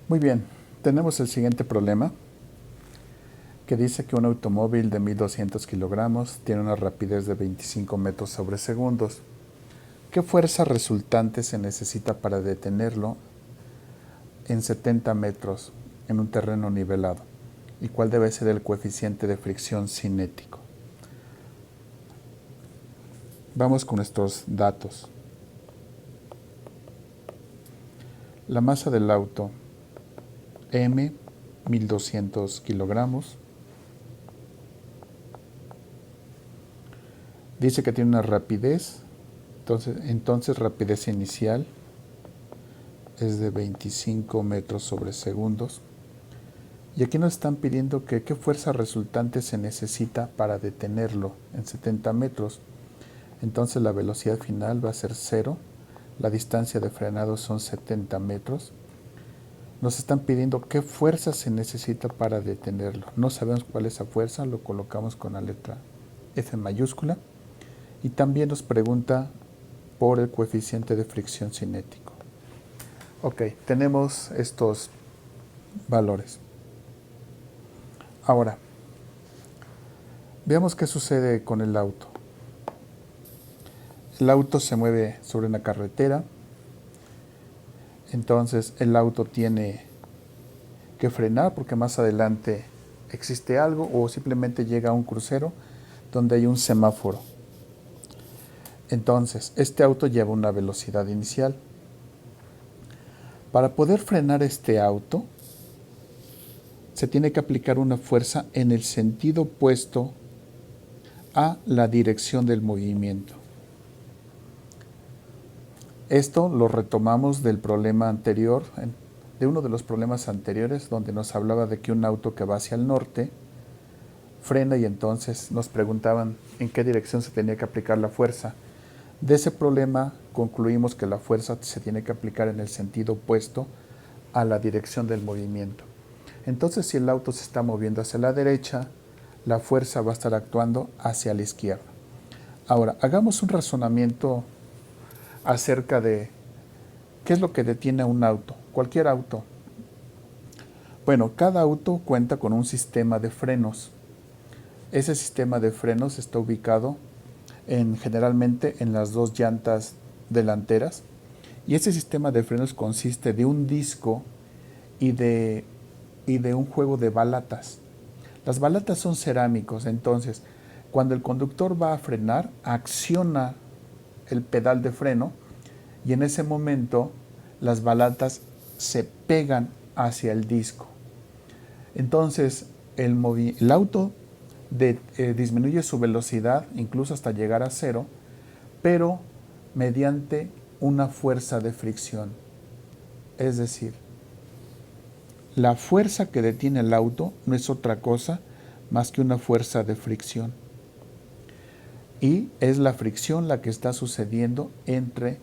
Muy bien, tenemos el siguiente problema que dice que un automóvil de 1200 kilogramos tiene una rapidez de 25 metros sobre segundos. ¿Qué fuerza resultante se necesita para detenerlo en 70 metros en un terreno nivelado? ¿Y cuál debe ser el coeficiente de fricción cinético? Vamos con nuestros datos. La masa del auto, M, 1200 kilogramos. Dice que tiene una rapidez, entonces rapidez inicial es de 25 metros sobre segundos. Y aquí nos están pidiendo que qué fuerza resultante se necesita para detenerlo en 70 metros. Entonces la velocidad final va a ser 0. La distancia de frenado son 70 metros. Nos están pidiendo qué fuerza se necesita para detenerlo. No sabemos cuál es esa fuerza, lo colocamos con la letra F mayúscula. Y también nos pregunta por el coeficiente de fricción cinético. Ok, tenemos estos valores. Ahora, veamos qué sucede con el auto. El auto se mueve sobre una carretera, entonces el auto tiene que frenar porque más adelante existe algo o simplemente llega a un crucero donde hay un semáforo. Entonces, este auto lleva una velocidad inicial. Para poder frenar este auto, se tiene que aplicar una fuerza en el sentido opuesto a la dirección del movimiento. Esto lo retomamos del problema anterior, de uno de los problemas anteriores, donde nos hablaba de que un auto que va hacia el norte frena y entonces nos preguntaban en qué dirección se tenía que aplicar la fuerza. De ese problema concluimos que la fuerza se tiene que aplicar en el sentido opuesto a la dirección del movimiento. Entonces, si el auto se está moviendo hacia la derecha, la fuerza va a estar actuando hacia la izquierda. Ahora, hagamos un razonamiento acerca de qué es lo que detiene a un auto, cualquier auto. Bueno, cada auto cuenta con un sistema de frenos. Ese sistema de frenos está ubicado generalmente en las dos llantas delanteras, y ese sistema de frenos consiste de un disco y de un juego de balatas. Las balatas son cerámicos, entonces cuando el conductor va a frenar, acciona el pedal de freno y en ese momento las balatas se pegan hacia el disco. Entonces el auto disminuye su velocidad incluso hasta llegar a 0, pero mediante una fuerza de fricción. Es decir, la fuerza que detiene el auto no es otra cosa más que una fuerza de fricción. Y es la fricción la que está sucediendo entre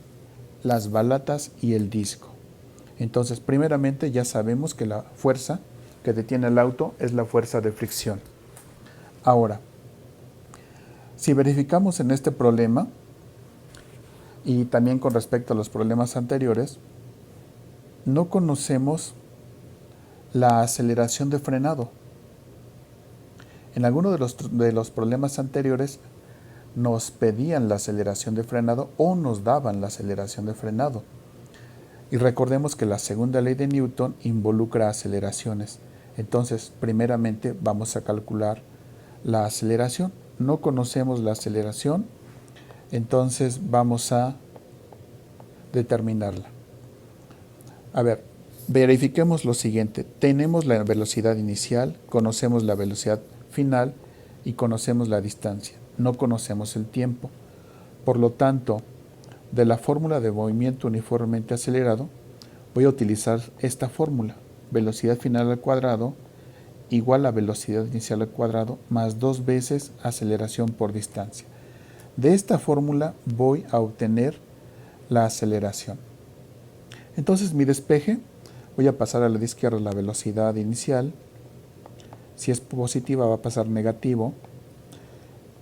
las balatas y el disco. Entonces, primeramente ya sabemos que la fuerza que detiene el auto es la fuerza de fricción. Ahora, si verificamos en este problema, y también con respecto a los problemas anteriores, no conocemos la aceleración de frenado. En alguno de los problemas anteriores nos pedían la aceleración de frenado o nos daban la aceleración de frenado. Y recordemos que la segunda ley de Newton involucra aceleraciones. Entonces, primeramente vamos a calcular la aceleración. No conocemos la aceleración, entonces vamos a determinarla. A ver, verifiquemos lo siguiente. Tenemos la velocidad inicial, conocemos la velocidad final y conocemos la distancia. No conocemos el tiempo. Por lo tanto, de la fórmula de movimiento uniformemente acelerado, voy a utilizar esta fórmula. Velocidad final al cuadrado igual a velocidad inicial al cuadrado más 2 veces aceleración por distancia. De esta fórmula voy a obtener la aceleración. Entonces mi despeje, voy a pasar a la izquierda la velocidad inicial. Si es positiva va a pasar negativo.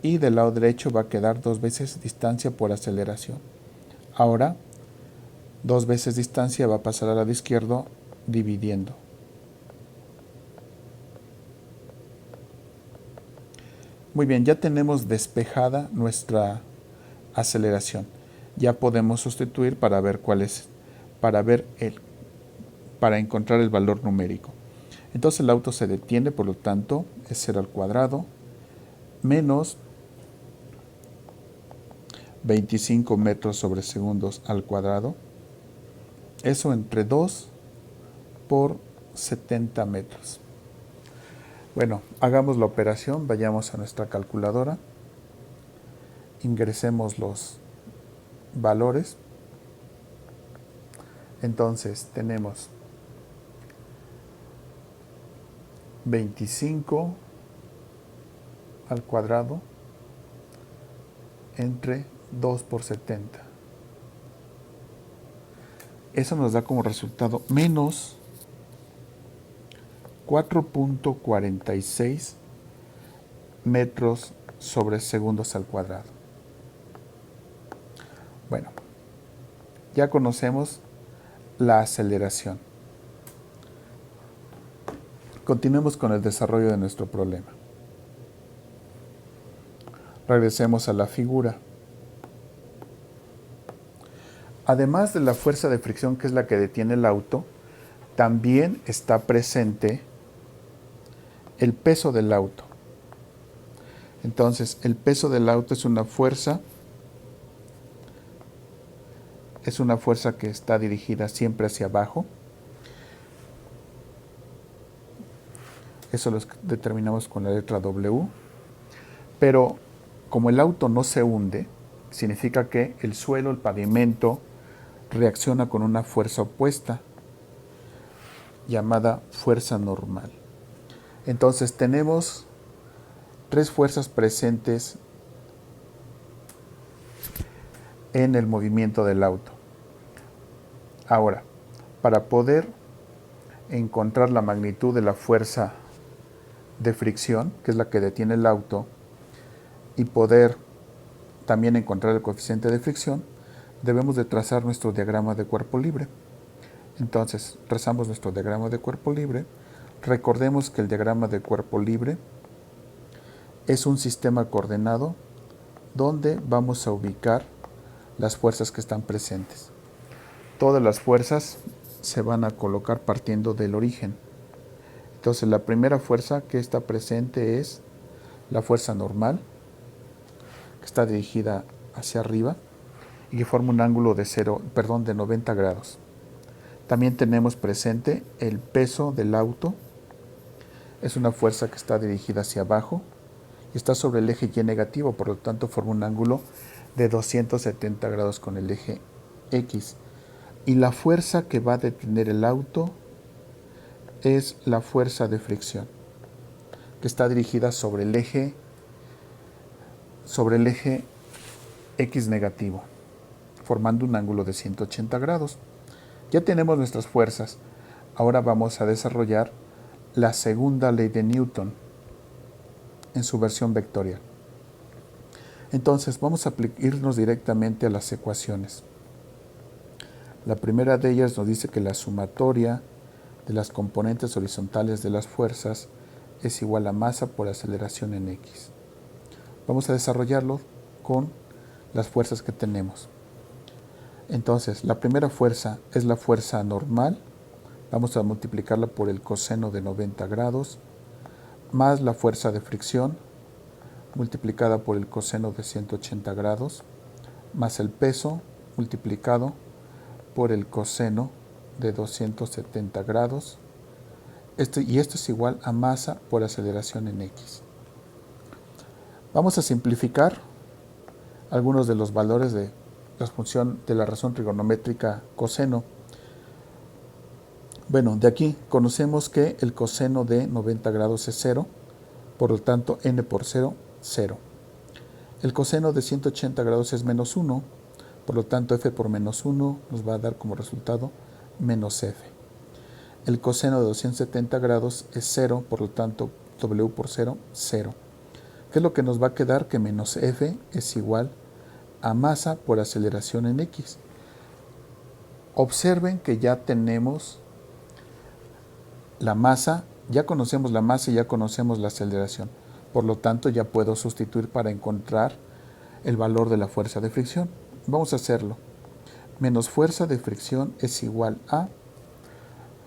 Y del lado derecho va a quedar 2 veces distancia por aceleración. Ahora, 2 veces distancia va a pasar al lado izquierdo dividiendo. Muy bien, ya tenemos despejada nuestra aceleración. Ya podemos sustituir para ver cuál es, para encontrar el valor numérico. Entonces el auto se detiene, por lo tanto es 0 al cuadrado menos 25 metros sobre segundos al cuadrado. Eso entre 2 por 70 metros. Bueno, hagamos la operación, vayamos a nuestra calculadora, ingresemos los valores. Entonces tenemos 25 al cuadrado entre 2 por 70. Eso nos da como resultado menos 4.46 metros sobre segundos al cuadrado. Bueno, ya conocemos la aceleración. Continuemos con el desarrollo de nuestro problema. Regresemos a la figura. Además de la fuerza de fricción, que es la que detiene el auto, también está presente el peso del auto. Entonces, el peso del auto es una fuerza que está dirigida siempre hacia abajo. Eso lo determinamos con la letra W. Pero como el auto no se hunde, significa que el suelo, el pavimento, reacciona con una fuerza opuesta, llamada fuerza normal. Entonces tenemos tres fuerzas presentes en el movimiento del auto. Ahora, para poder encontrar la magnitud de la fuerza de fricción, que es la que detiene el auto, y poder también encontrar el coeficiente de fricción, debemos de trazar nuestro diagrama de cuerpo libre. Entonces, trazamos nuestro diagrama de cuerpo libre. Recordemos que el diagrama de cuerpo libre es un sistema coordenado donde vamos a ubicar las fuerzas que están presentes. Todas las fuerzas se van a colocar partiendo del origen. Entonces, la primera fuerza que está presente es la fuerza normal, que está dirigida hacia arriba y que forma un ángulo de 90 grados. También tenemos presente el peso del auto. Es una fuerza que está dirigida hacia abajo y está sobre el eje Y negativo, por lo tanto forma un ángulo de 270 grados con el eje X. Y la fuerza que va a detener el auto es la fuerza de fricción, que está dirigida sobre el eje X negativo, formando un ángulo de 180 grados. Ya tenemos nuestras fuerzas. Ahora vamos a desarrollar la segunda ley de Newton en su versión vectorial. Entonces vamos a irnos directamente a las ecuaciones. La primera de ellas nos dice que la sumatoria de las componentes horizontales de las fuerzas es igual a masa por aceleración en X. Vamos a desarrollarlo con las fuerzas que tenemos. Entonces, la primera fuerza es la fuerza normal. Vamos a multiplicarla por el coseno de 90 grados, más la fuerza de fricción, multiplicada por el coseno de 180 grados, más el peso, multiplicado por el coseno de 270 grados. Esto es igual a masa por aceleración en X. Vamos a simplificar algunos de los valores de la función de la razón trigonométrica coseno. Bueno, de aquí conocemos que el coseno de 90 grados es 0, por lo tanto n por 0, 0. El coseno de 180 grados es menos 1, por lo tanto f por menos 1 nos va a dar como resultado menos f. El coseno de 270 grados es 0, por lo tanto w por 0, 0. ¿Qué es lo que nos va a quedar? Que menos f es igual a masa por aceleración en X. Observen que ya tenemos la masa, ya conocemos la masa y ya conocemos la aceleración. Por lo tanto, ya puedo sustituir para encontrar el valor de la fuerza de fricción. Vamos a hacerlo. Menos fuerza de fricción es igual a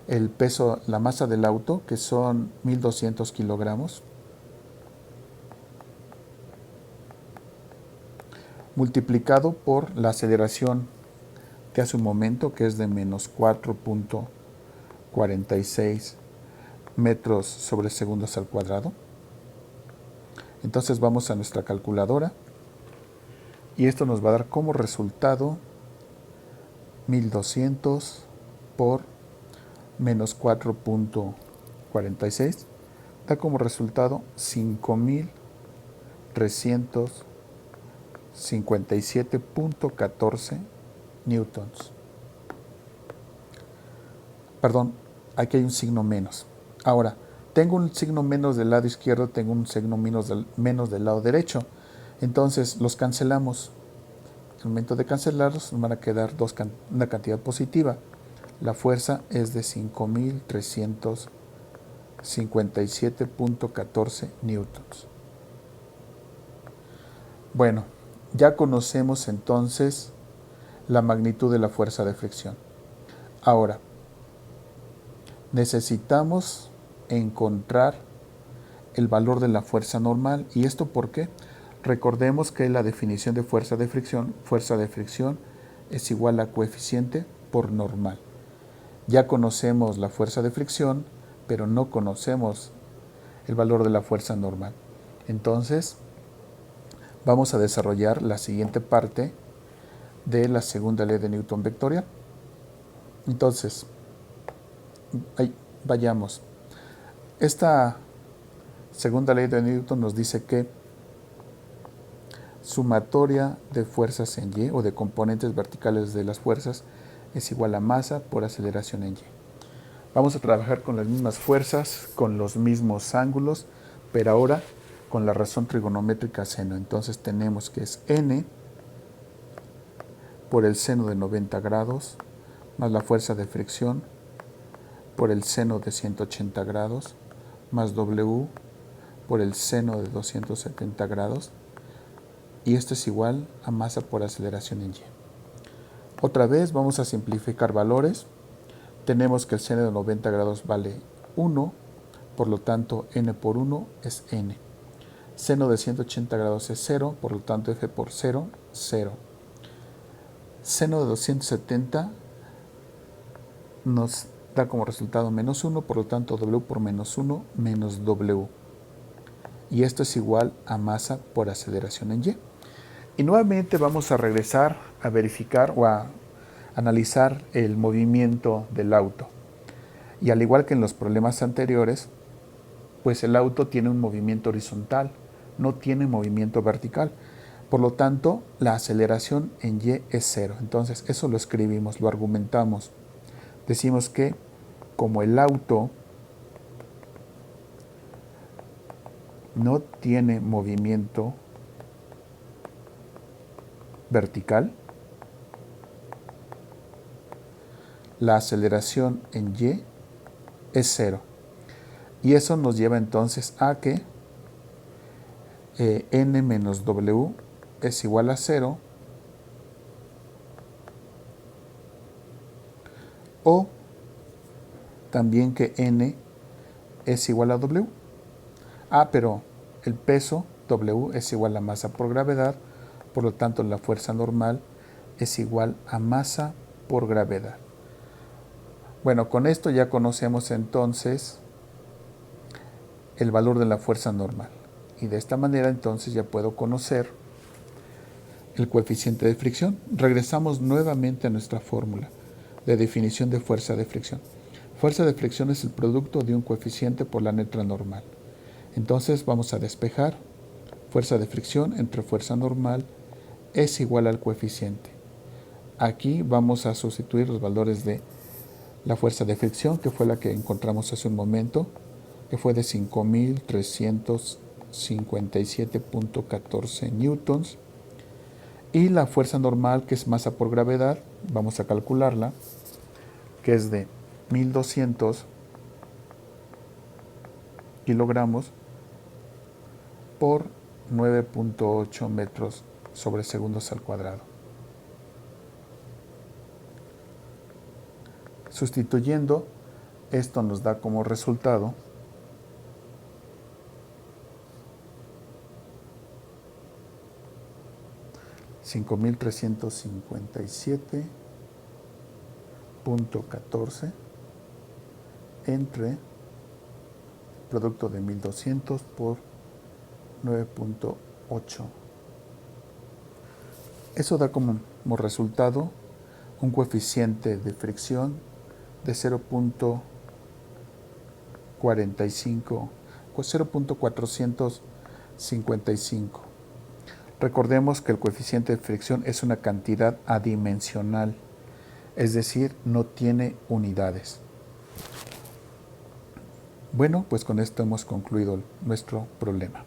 el peso, la masa del auto, que son 1200 kilogramos, multiplicado por la aceleración de hace un momento, que es de menos 4.46 metros sobre segundos al cuadrado. Entonces vamos a nuestra calculadora y esto nos va a dar como resultado 1200 por menos 4.46, da como resultado 5357.14 newtons. Perdón, aquí hay un signo menos. Ahora, tengo un signo menos del lado izquierdo, tengo un signo menos del lado derecho. Entonces los cancelamos. Al momento de cancelarlos nos van a quedar una cantidad positiva. La fuerza es de 5357.14 newtons. Bueno, ya conocemos entonces la magnitud de la fuerza de fricción. Ahora, necesitamos encontrar el valor de la fuerza normal. ¿Y esto por qué? Recordemos que la definición de fuerza de fricción es igual a coeficiente por normal. Ya conocemos la fuerza de fricción, pero no conocemos el valor de la fuerza normal. Entonces, vamos a desarrollar la siguiente parte de la segunda ley de Newton vectorial. Entonces, vayamos. Esta segunda ley de Newton nos dice que sumatoria de fuerzas en Y o de componentes verticales de las fuerzas es igual a masa por aceleración en Y. Vamos a trabajar con las mismas fuerzas, con los mismos ángulos, pero ahora con la razón trigonométrica seno. Entonces tenemos que es N por el seno de 90 grados más la fuerza de fricción por el seno de 180 grados más W por el seno de 270 grados. Y esto es igual a masa por aceleración en Y. Otra vez vamos a simplificar valores. Tenemos que el seno de 90 grados vale 1, por lo tanto n por 1 es n. Seno de 180 grados es 0, por lo tanto f por 0, 0. Seno de 270 nos da como resultado menos 1, por lo tanto w por menos 1 menos w. Y esto es igual a masa por aceleración en Y. Y nuevamente vamos a regresar a verificar o a analizar el movimiento del auto. Y al igual que en los problemas anteriores, pues el auto tiene un movimiento horizontal, no tiene movimiento vertical. Por lo tanto, la aceleración en Y es 0. Entonces, eso lo escribimos, lo argumentamos. Decimos que como el auto no tiene movimiento vertical, la aceleración en Y es 0. Y eso nos lleva entonces a que n menos w es igual a 0, o también que n es igual a w. Pero el peso w es igual a masa por gravedad, por lo tanto la fuerza normal es igual a masa por gravedad. Bueno, con esto ya conocemos entonces el valor de la fuerza normal. Y de esta manera entonces ya puedo conocer el coeficiente de fricción. Regresamos nuevamente a nuestra fórmula de definición de fuerza de fricción. Fuerza de fricción es el producto de un coeficiente por la letra normal. Entonces vamos a despejar. Fuerza de fricción entre fuerza normal es igual al coeficiente. Aquí vamos a sustituir los valores de la fuerza de fricción, que fue la que encontramos hace un momento, que fue de 5357.14 newtons. Y la fuerza normal, que es masa por gravedad, vamos a calcularla, que es de 1200 kilogramos por 9.8 metros sobre segundos al cuadrado. Sustituyendo, esto nos da como resultado 5.357.14 entre producto de 1.200 por 9.8. Eso da como resultado un coeficiente de fricción de 0.455. Recordemos que el coeficiente de fricción es una cantidad adimensional, es decir, no tiene unidades. Bueno, pues con esto hemos concluido nuestro problema.